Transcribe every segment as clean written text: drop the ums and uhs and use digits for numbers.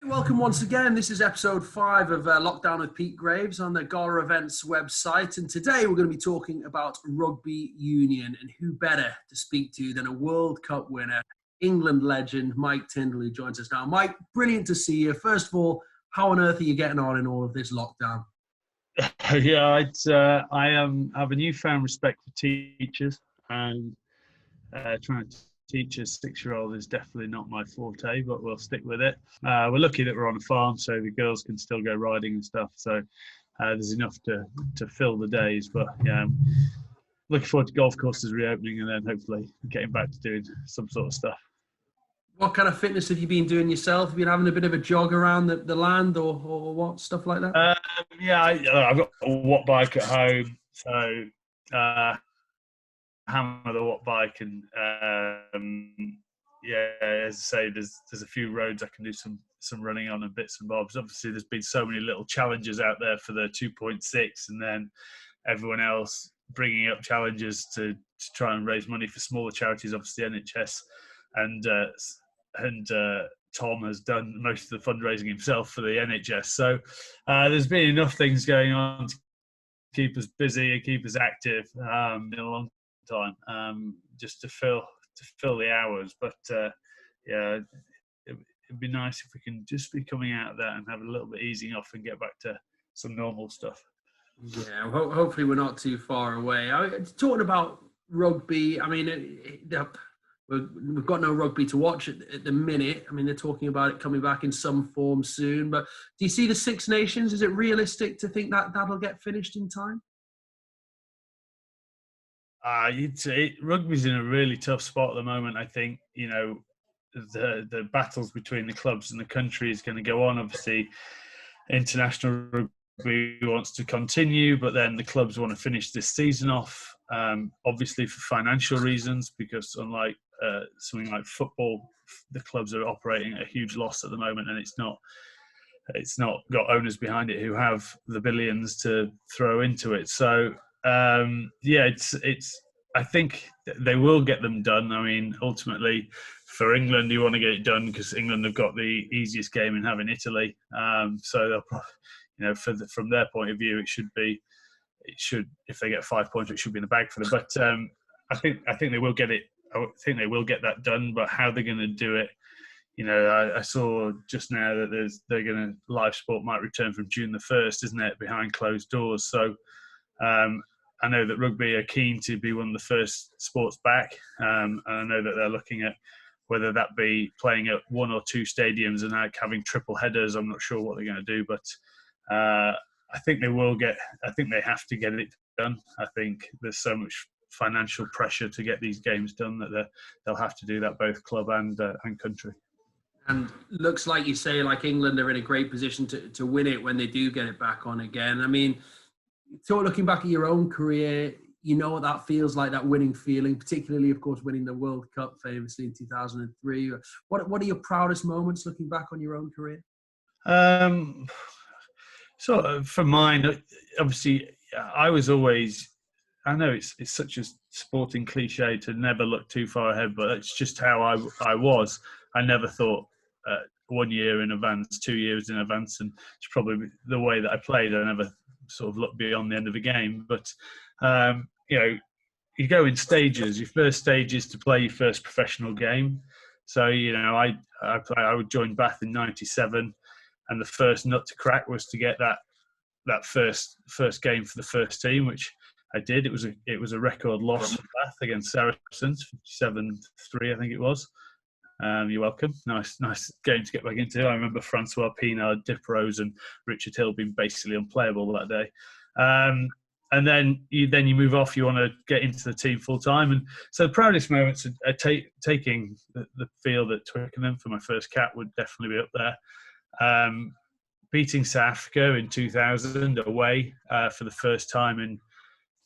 Welcome once again. This is episode 5 of Lockdown with Pete Graves on the Gala Events website. And today we're going to be talking about rugby union, and who better to speak to than a World Cup winner, England legend, MIke Tindall, who joins us now. Mike, brilliant to see you. First of all, how on earth are you getting on in all of this lockdown? I have a newfound respect for teachers, and trying to teach a 6-year-old is definitely not my forte, but we'll stick with it. We're lucky that we're on a farm, so the girls can still go riding and stuff. So there's enough to fill the days. But yeah, I'm looking forward to golf courses reopening and then hopefully getting back to doing some sort of stuff. What kind of fitness have you been doing yourself? Have you been having a bit of a jog around the land or what, stuff like that? I've got a watt bike at home, so hammer the watt bike, and as I say, there's a few roads I can do some running on and bits and bobs. Obviously, there's been so many little challenges out there for the 2.6, and then everyone else bringing up challenges to try and raise money for smaller charities. Obviously, NHS and Tom has done most of the fundraising himself for the NHS. So there's been enough things going on to keep us busy and keep us active in a long time, just to fill the hours. But it'd be nice if we can just be coming out of that and have a little bit easing off and get back to some normal stuff. Yeah, hopefully we're not too far away. Talking about rugby, I mean, we've got no rugby to watch at the minute. I mean, they're talking about it coming back in some form soon. But do you see the Six Nations? Is it realistic to think that that'll get finished in time? Rugby's in a really tough spot at the moment. I think, the battles between the clubs and the country is going to go on. Obviously, international rugby wants to continue, but then the clubs want to finish this season off, obviously for financial reasons, because unlike something like football, the clubs are operating at a huge loss at the moment, and it's not got owners behind it who have the billions to throw into it. So I think they will get them done. I mean, ultimately, for England, you want to get it done because England have got the easiest game in having Italy. So they'll probably, from their point of view, it should, if they get 5 points, it should be in the bag for them. But I think they will get it. I think they will get that done. But how they're going to do it, I saw just now that live sport might return from June the 1st, isn't it, behind closed doors. So I know that rugby are keen to be one of the first sports back, and I know that they're looking at whether that be playing at 1 or 2 stadiums and having triple headers. I'm not sure what they're going to do, but I think they will get. I think they have to get it done. I think there's so much financial pressure to get these games done that they'll have to do that, both club and country. And looks like you say, like England are in a great position to win it when they do get it back on again. I mean, looking back at your own career, you know what that feels like, that winning feeling, particularly, of course, winning the World Cup famously in 2003. What are your proudest moments looking back on your own career? So for mine, obviously, I was always, I know it's such a sporting cliche to never look too far ahead, but it's just how I was. I never thought 1 year in advance, 2 years in advance, and it's probably the way that I played. I never sort of looked beyond the end of the game. But, you go in stages. Your first stage is to play your first professional game. So, I would join Bath in '97, and the first nut to crack was to get that first game for the first team, which I did. It was a record loss for Bath against Saracens, 57-3, I think it was. You're welcome. Nice game to get back into. I remember Francois Pinard, Dip Rose, and Richard Hill being basically unplayable that day. And then you move off. You want to get into the team full time. And so the proudest moments are taking the field at Twickenham for my first cap would definitely be up there. Beating South Africa in 2000 away for the first time in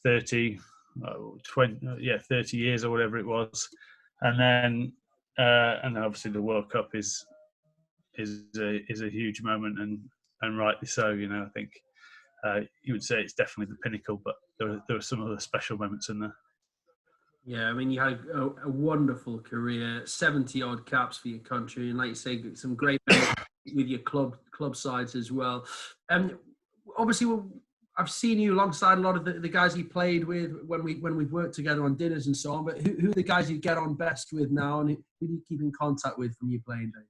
30 years or whatever it was, and then obviously the World Cup is a huge moment, and rightly so. I think you would say it's definitely the pinnacle, but there were some other special moments in there. Yeah, I mean, you had a wonderful career, 70 odd caps for your country, and like you say, some great with your club sides as well. And obviously, I've seen you alongside a lot of the guys you played with when we've worked together on dinners and so on. But who are the guys you get on best with now, and who do you keep in contact with from your playing days?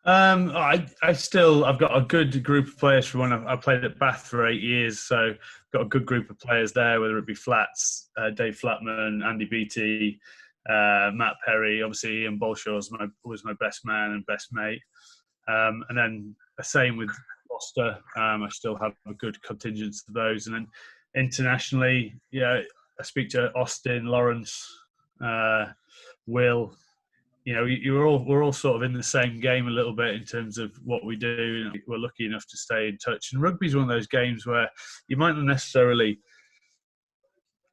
I've got a good group of players from when I played at Bath for 8 years. So got a good group of players there, whether it be Flats, Dave Flatman, Andy Beattie, Matt Perry. Obviously, Ian Bolshaw was my best man and best mate. And then the same with Gloucester. I still have a good contingent of those. And then internationally, I speak to Austin, Lawrence, Will. We're all sort of in the same game a little bit in terms of what we do. We're lucky enough to stay in touch. And rugby is one of those games where you might not necessarily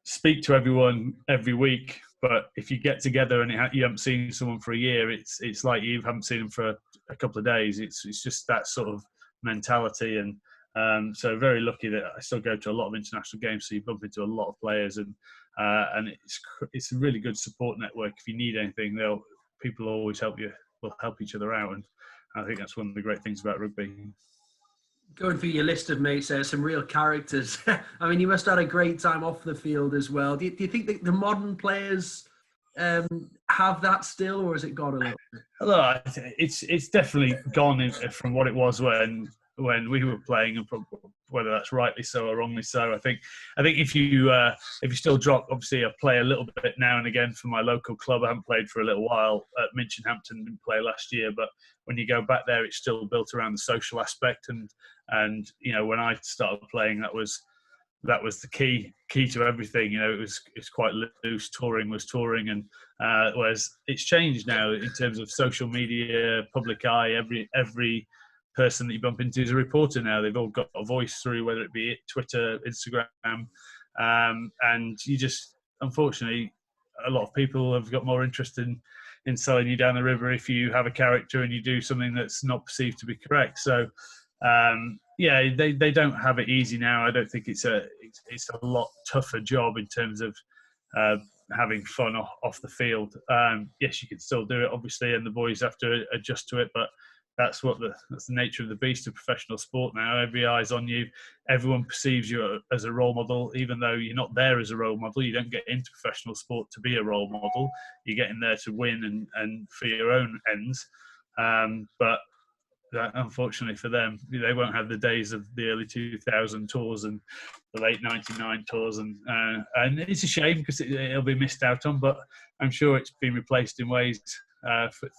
speak to everyone every week, but if you get together and you haven't seen someone for a year, it's like you haven't seen them for a couple of days. It's just that sort of mentality. And so very lucky that I still go to a lot of international games, so you bump into a lot of players, and it's a really good support network. If you need anything, people always will help each other out, and I think that's one of the great things about rugby. Going through your list of mates, some real characters. I mean, you must have had a great time off the field as well. Do you think that the modern players have that still, or has it gone a little bit? Look, it's definitely gone from what it was when we were playing, and whether that's rightly so or wrongly so. I think if you still drop, obviously I play a little bit now and again for my local club. I haven't played for a little while at Minchinhampton, didn't play last year, but when you go back there, it's still built around the social aspect. And when I started playing, that was the key to everything. It's quite loose. Touring was touring, and whereas it's changed now in terms of social media, public eye. Every person that you bump into is a reporter now. They've all got a voice through, whether it be Twitter, Instagram, and you just, unfortunately, a lot of people have got more interest in selling you down the river if you have a character and you do something that's not perceived to be correct. So they don't have it easy now. I don't think it's a lot tougher job in terms of having fun off the field. Yes, you can still do it, obviously, and the boys have to adjust to it, but that's the nature of the beast of professional sport now. Every eye's on you. Everyone perceives you as a role model, even though you're not there as a role model. You don't get into professional sport to be a role model. You get in there to win and for your own ends. But unfortunately for them, they won't have the days of the early 2000 tours and the late 99 tours, and it's a shame because it'll be missed out on. But I'm sure it's been replaced in ways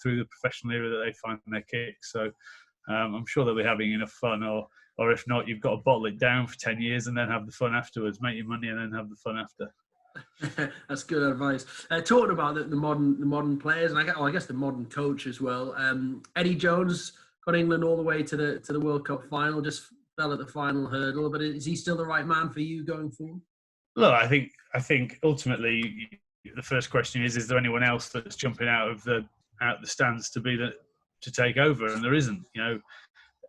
through the professional era that they find their kicks. So I'm sure they'll be having enough fun, or if not, you've got to bottle it down for 10 years and then have the fun afterwards. Make your money and then have the fun after. That's good advice. Talking about the modern players, and I guess the modern coach as well. Eddie Jones got England all the way to the World Cup final. Just fell at the final hurdle, but is he still the right man for you going forward? Look, I think ultimately the first question is there anyone else that's jumping out the stands to take over? And there isn't.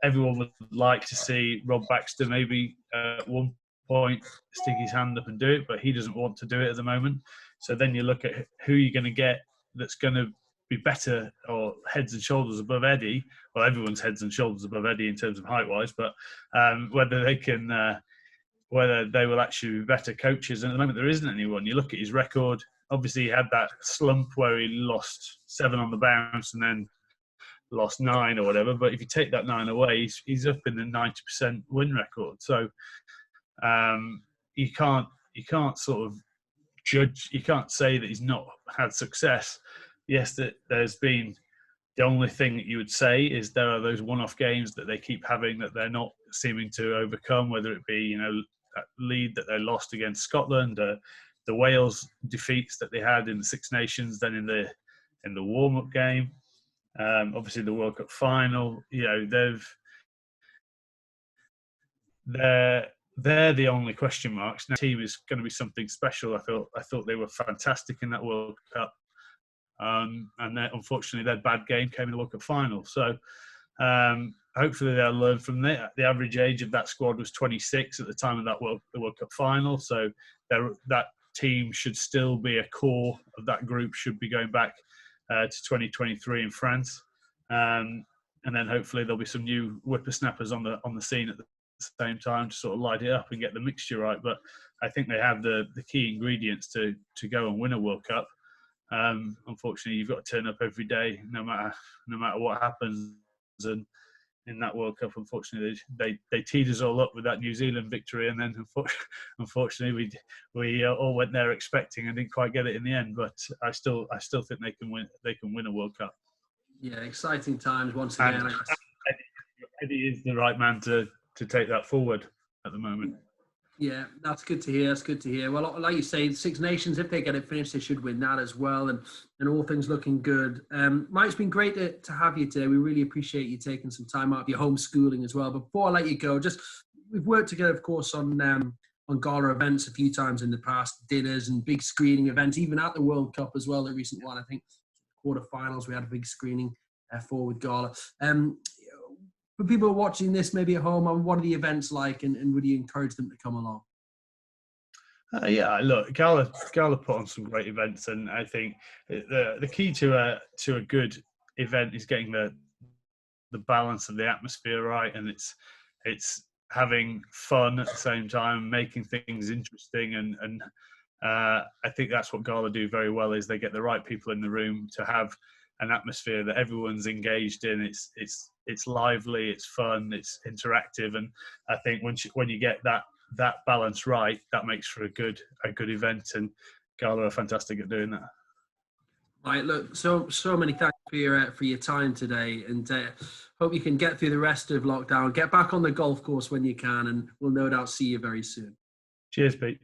Everyone would like to see Rob Baxter maybe at one point stick his hand up and do it, but he doesn't want to do it at the moment. So then you look at who you're going to get that's going to be better or heads and shoulders above Eddie. Well, everyone's heads and shoulders above Eddie in terms of height-wise, but whether they will actually be better coaches. And at the moment, there isn't anyone. You look at his record. Obviously, he had that slump where he lost 7 on the bounce and then lost 9 or whatever. But if you take that 9 away, he's up in the 90% win record. So you can't sort of judge. You can't say that he's not had success. Yes, that there's been. The only thing that you would say is there are those one-off games that they keep having that they're not seeming to overcome, whether it be that lead that they lost against Scotland, the Wales defeats that they had in the Six Nations, then in the warm-up game, obviously the World Cup final. They're the only question marks. Now, the team is going to be something special. I thought they were fantastic in that World Cup. And unfortunately, their bad game came in the World Cup final. So hopefully they'll learn from that. The average age of that squad was 26 at the time of the World Cup final. So that team should still be a core of that group, should be going back to 2023 in France. and then hopefully there'll be some new whippersnappers on the scene at the same time to sort of light it up and get the mixture right. But I think they have the key ingredients to go and win a World Cup. Unfortunately, you've got to turn up every day, no matter what happens. And in that World Cup, unfortunately, they teed us all up with that New Zealand victory, and then unfortunately we all went there expecting and didn't quite get it in the end. But I still think they can win a World Cup. Yeah, exciting times once again. And Eddie is the right man to take that forward at the moment. Yeah, that's good to hear. That's good to hear. Well, like you say, Six Nations, if they get it finished, they should win that as well. And all things looking good. Mike, it's been great to have you today. We really appreciate you taking some time out of your homeschooling as well. But before I let you go, we've worked together, of course, on Gala Events a few times in the past, dinners and big screening events, even at the World Cup as well, the recent one. I think quarterfinals, we had a big screening for with Gala. For people watching this maybe at home, what are the events like, and would you encourage them to come along? Yeah, look, Gala put on some great events, and I think the key to a good event is getting the balance of the atmosphere right, and it's having fun at the same time, making things interesting, and I think that's what Gala do very well, is they get the right people in the room to have an atmosphere that everyone's engaged in. It's lively, it's fun, it's interactive, and I think when you get that balance right, that makes for a good event, and Gala are fantastic at doing that. Right, look, so many thanks for your time today, and hope you can get through the rest of lockdown, get back on the golf course when you can, and we'll no doubt see you very soon. Cheers, Pete.